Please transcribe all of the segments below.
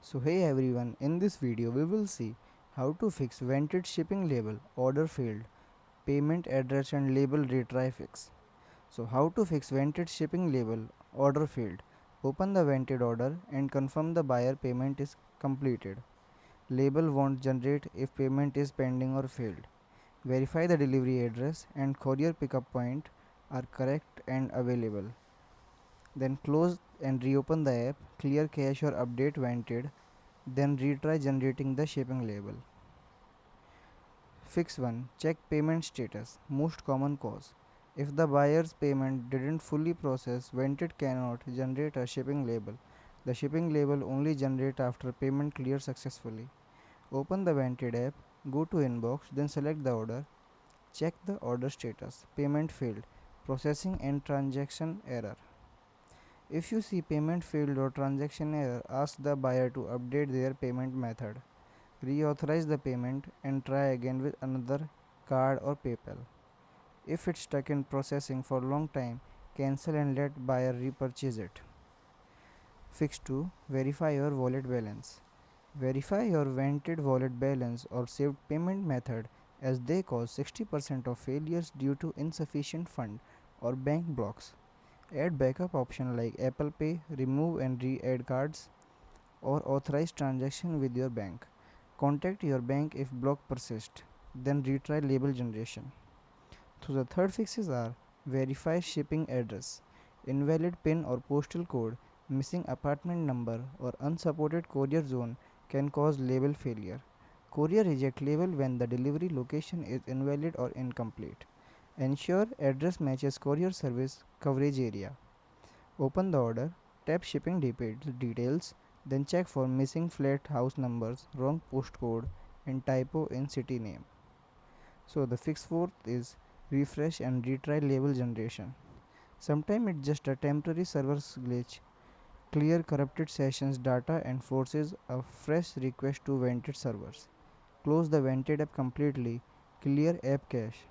So hey everyone, in this video we will see how to fix Vinted shipping label order failed, payment address and label retry fix. So how to fix Vinted shipping label order failed. Open the Vinted order and confirm the buyer payment is completed. Label won't generate if payment is pending or failed. Verify the delivery address and courier pickup point are correct and available. Then close and reopen the app, clear cache or update Vinted, then retry generating the shipping label. Fix 1. Check payment status. Most common cause. If the buyer's payment didn't fully process, Vinted cannot generate a shipping label. The shipping label only generate after payment clears successfully. Open the Vinted app, go to inbox, then select the order. Check the order status. Payment failed. Processing and transaction error. If you see payment failed or transaction error, ask the buyer to update their payment method. Reauthorize the payment and try again with another card or PayPal. If it's stuck in processing for a long time, cancel and let buyer repurchase it. Fix 2. Verify your wallet balance. Verify your Vinted wallet balance or saved payment method as they cause 60% of failures due to insufficient fund or bank blocks. Add backup option like Apple Pay, remove and re-add cards, or authorize transaction with your bank. Contact your bank if block persists, then retry label generation. So the third fixes are verify shipping address, invalid PIN or postal code, missing apartment number or unsupported courier zone can cause label failure. Courier reject label when the delivery location is invalid or incomplete. Ensure address matches courier service coverage area. Open the order, tap shipping details, then check for missing flat house numbers, wrong postcode, and typo in city name. So the fix fourth is refresh and retry label generation. Sometimes it's just a temporary server glitch. Clear corrupted sessions data and forces a fresh request to vented servers. Close the vented app completely. Clear app cache.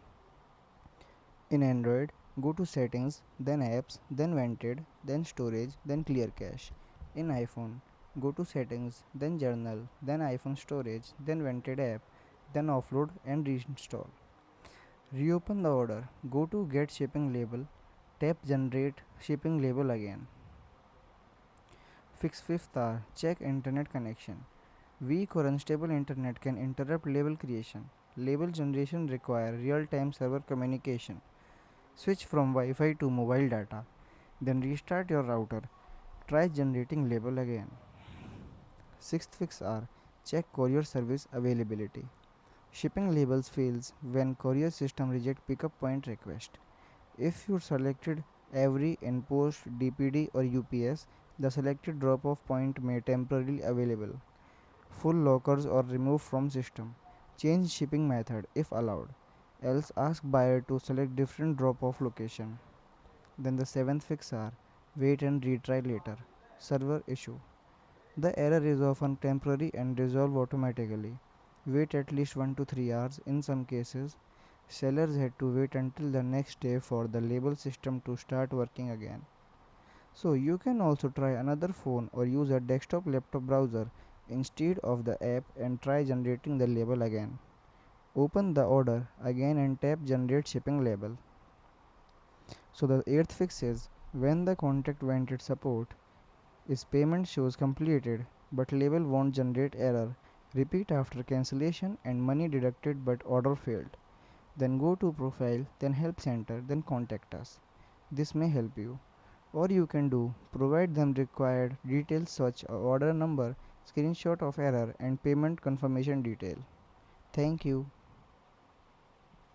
In Android, go to settings, then apps, then vented, then storage, then clear cache. In iPhone, go to settings, then journal, then iPhone storage, then vented app, then offload and reinstall. Reopen the order, go to get shipping label, tap generate shipping label again. Fix fifth R, check internet connection. Weak or unstable internet can interrupt label creation. Label generation require real-time server communication. Switch from Wi-Fi to mobile data. Then restart your router. Try generating label again. Sixth fix are check courier service availability. Shipping labels fails when courier system reject pickup point request. If you selected every InPost, DPD or UPS, the selected drop-off point may temporarily available. Full lockers or remove from system. Change shipping method if allowed. Else ask buyer to select different drop-off location. Then the seventh fix are wait and retry later. Server issue. The error is often temporary and resolve automatically. Wait at least 1 to 3 hours in some cases. Sellers had to wait until the next day for the label system to start working again. So you can also try another phone or use a desktop laptop browser instead of the app and try generating the label again. Open the order again and tap generate shipping label. So the eighth fix is when the contact wanted support is payment shows completed but label won't generate error. Repeat after cancellation and money deducted but order failed. Then go to profile, then help center, then contact us. This may help you. Or you can do provide them required details such as order number, screenshot of error and payment confirmation detail. Thank you.